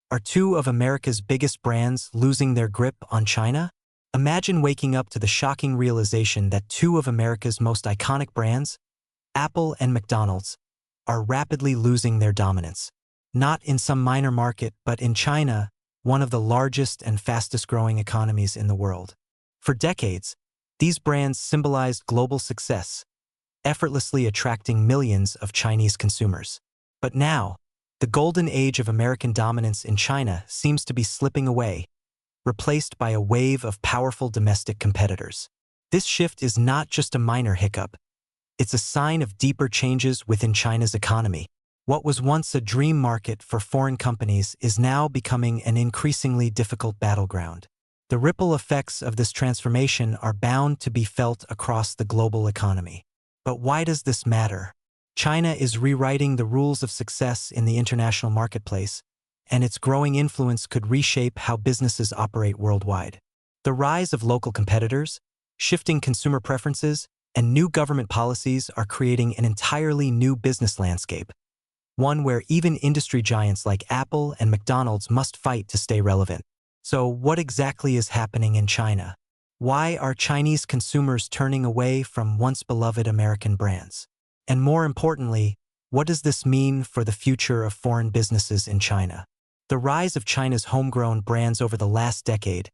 Are two of America's biggest brands losing their grip on China? Imagine waking up to the shocking realization that two of America's most iconic brands, Apple and McDonald's, are rapidly losing their dominance. Not in some minor market, but in China, one of the largest and fastest-growing economies in the world. For decades, these brands symbolized global success, effortlessly attracting millions of Chinese consumers. But now, the golden age of American dominance in China seems to be slipping away, replaced by a wave of powerful domestic competitors. This shift is not just a minor hiccup. It's a sign of deeper changes within China's economy. What was once a dream market for foreign companies is now becoming an increasingly difficult battleground. The ripple effects of this transformation are bound to be felt across the global economy. But why does this matter? China is rewriting the rules of success in the international marketplace, and its growing influence could reshape how businesses operate worldwide. The rise of local competitors, shifting consumer preferences, and new government policies are creating an entirely new business landscape, one where even industry giants like Apple and McDonald's must fight to stay relevant. So what exactly is happening in China? Why are Chinese consumers turning away from once beloved American brands? And more importantly, what does this mean for the future of foreign businesses in China? The rise of China's homegrown brands over the last decade.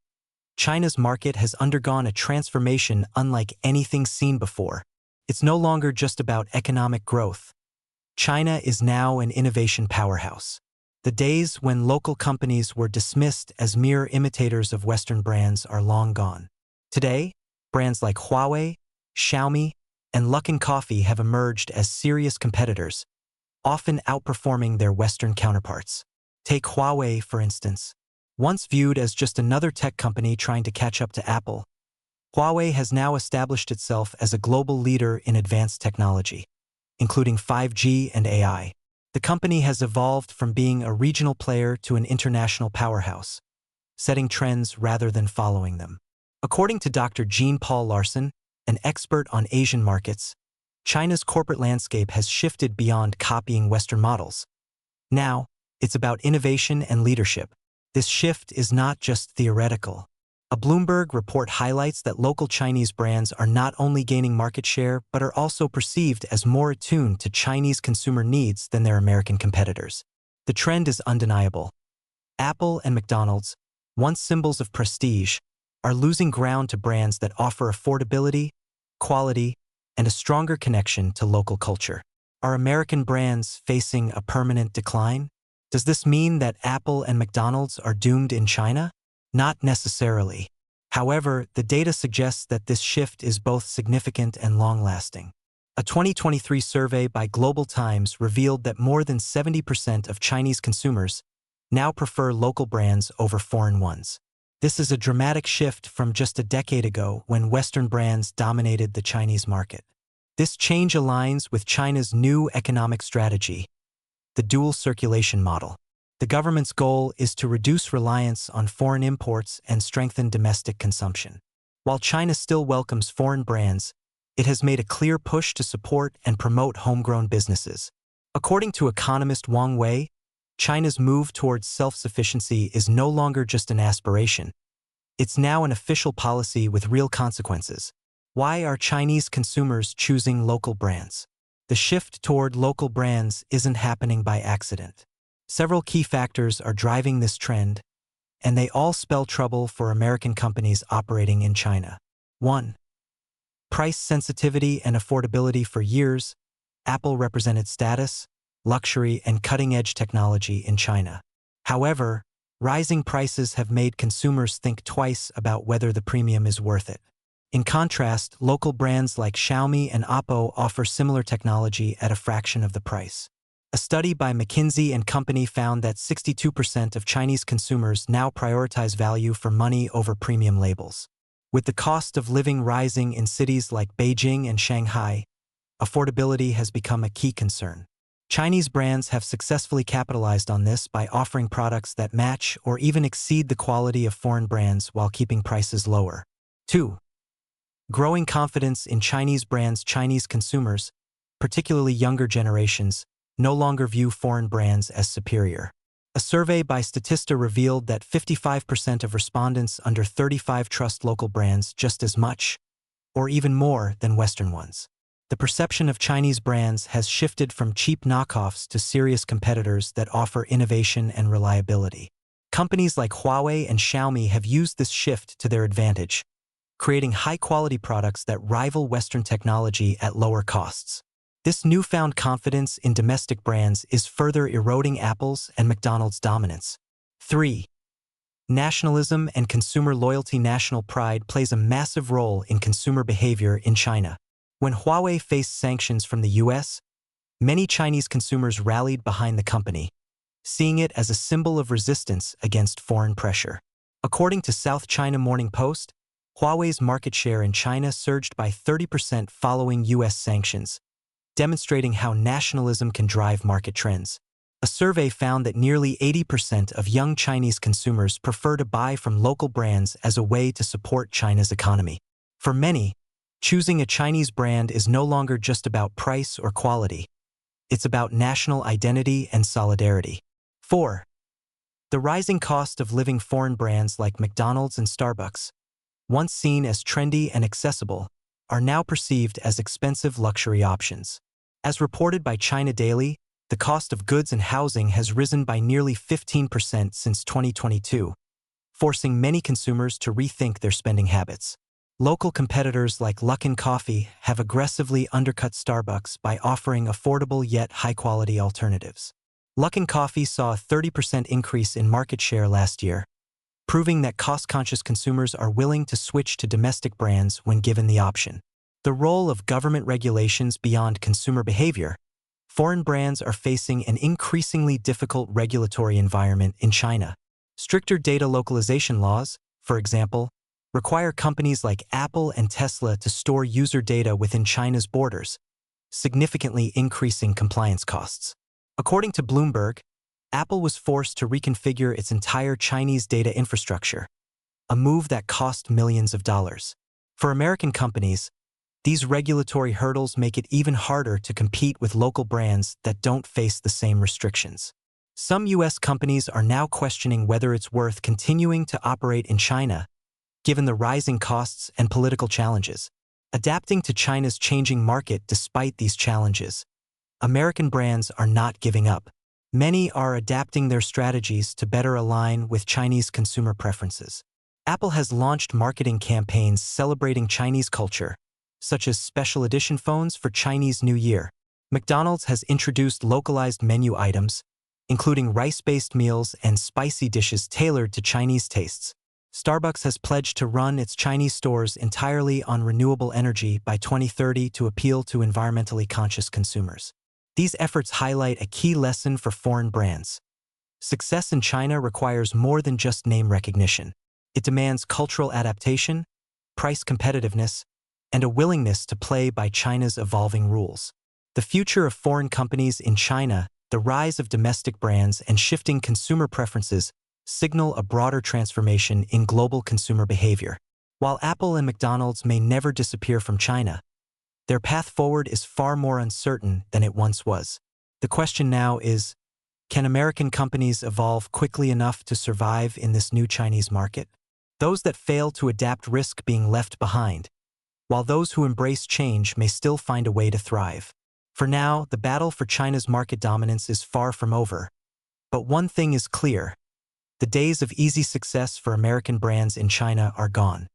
China's market has undergone a transformation unlike anything seen before. It's no longer just about economic growth. China is now an innovation powerhouse. The days when local companies were dismissed as mere imitators of Western brands are long gone. Today, brands like Huawei, Xiaomi, and Luckin Coffee have emerged as serious competitors, often outperforming their Western counterparts. Take Huawei, for instance. Once viewed as just another tech company trying to catch up to Apple, Huawei has now established itself as a global leader in advanced technology, including 5G and AI. The company has evolved from being a regional player to an international powerhouse, setting trends rather than following them. According to Dr. Jean-Paul Larson, an expert on Asian markets, China's corporate landscape has shifted beyond copying Western models. Now, it's about innovation and leadership. This shift is not just theoretical. A Bloomberg report highlights that local Chinese brands are not only gaining market share but are also perceived as more attuned to Chinese consumer needs than their American competitors. The trend is undeniable. Apple and McDonald's, once symbols of prestige, are losing ground to brands that offer affordability, quality, and a stronger connection to local culture. Are American brands facing a permanent decline? Does this mean that Apple and McDonald's are doomed in China? Not necessarily. However, the data suggests that this shift is both significant and long-lasting. A 2023 survey by Global Times revealed that more than 70% of Chinese consumers now prefer local brands over foreign ones. This is a dramatic shift from just a decade ago when Western brands dominated the Chinese market. This change aligns with China's new economic strategy, the dual circulation model. The government's goal is to reduce reliance on foreign imports and strengthen domestic consumption. While China still welcomes foreign brands, it has made a clear push to support and promote homegrown businesses. According to economist Wang Wei, China's move towards self-sufficiency is no longer just an aspiration. It's now an official policy with real consequences. Why are Chinese consumers choosing local brands? The shift toward local brands isn't happening by accident. Several key factors are driving this trend, and they all spell trouble for American companies operating in China. 1. Price sensitivity and affordability. For years, Apple represented status, luxury, and cutting-edge technology in China. However, rising prices have made consumers think twice about whether the premium is worth it. In contrast, local brands like Xiaomi and Oppo offer similar technology at a fraction of the price. A study by McKinsey & Company found that 62% of Chinese consumers now prioritize value for money over premium labels. With the cost of living rising in cities like Beijing and Shanghai, affordability has become a key concern. Chinese brands have successfully capitalized on this by offering products that match or even exceed the quality of foreign brands while keeping prices lower. 2. Growing confidence in Chinese brands. Chinese consumers, particularly younger generations, no longer view foreign brands as superior. A survey by Statista revealed that 55% of respondents under 35 trust local brands just as much, or even more, than Western ones. The perception of Chinese brands has shifted from cheap knockoffs to serious competitors that offer innovation and reliability. Companies like Huawei and Xiaomi have used this shift to their advantage, creating high-quality products that rival Western technology at lower costs. This newfound confidence in domestic brands is further eroding Apple's and McDonald's dominance. 3. Nationalism and consumer loyalty. National pride plays a massive role in consumer behavior in China. When Huawei faced sanctions from the US, many Chinese consumers rallied behind the company, seeing it as a symbol of resistance against foreign pressure. According to South China Morning Post, Huawei's market share in China surged by 30% following US sanctions, demonstrating how nationalism can drive market trends. A survey found that nearly 80% of young Chinese consumers prefer to buy from local brands as a way to support China's economy. For many, choosing a Chinese brand is no longer just about price or quality. It's about national identity and solidarity. 4. The rising cost of living. Foreign brands like McDonald's and Starbucks, once seen as trendy and accessible, are now perceived as expensive luxury options. As reported by China Daily, the cost of goods and housing has risen by nearly 15% since 2022, forcing many consumers to rethink their spending habits. Local competitors like Luckin Coffee have aggressively undercut Starbucks by offering affordable yet high-quality alternatives. Luckin Coffee saw a 30% increase in market share last year, proving that cost-conscious consumers are willing to switch to domestic brands when given the option. The role of government regulations beyond consumer behavior. Foreign brands are facing an increasingly difficult regulatory environment in China. Stricter data localization laws, for example, require companies like Apple and Tesla to store user data within China's borders, significantly increasing compliance costs. According to Bloomberg, Apple was forced to reconfigure its entire Chinese data infrastructure, a move that cost millions of dollars. For American companies, these regulatory hurdles make it even harder to compete with local brands that don't face the same restrictions. Some U.S. companies are now questioning whether it's worth continuing to operate in China, given the rising costs and political challenges. Adapting to China's changing market. Despite these challenges, American brands are not giving up. Many are adapting their strategies to better align with Chinese consumer preferences. Apple has launched marketing campaigns celebrating Chinese culture, such as special edition phones for Chinese New Year. McDonald's has introduced localized menu items, including rice-based meals and spicy dishes tailored to Chinese tastes. Starbucks has pledged to run its Chinese stores entirely on renewable energy by 2030 to appeal to environmentally conscious consumers. These efforts highlight a key lesson for foreign brands. Success in China requires more than just name recognition. It demands cultural adaptation, price competitiveness, and a willingness to play by China's evolving rules. The future of foreign companies in China, the rise of domestic brands, and shifting consumer preferences signal a broader transformation in global consumer behavior. While Apple and McDonald's may never disappear from China, their path forward is far more uncertain than it once was. The question now is, can American companies evolve quickly enough to survive in this new Chinese market? Those that fail to adapt risk being left behind, while those who embrace change may still find a way to thrive. For now, the battle for China's market dominance is far from over. But one thing is clear: the days of easy success for American brands in China are gone.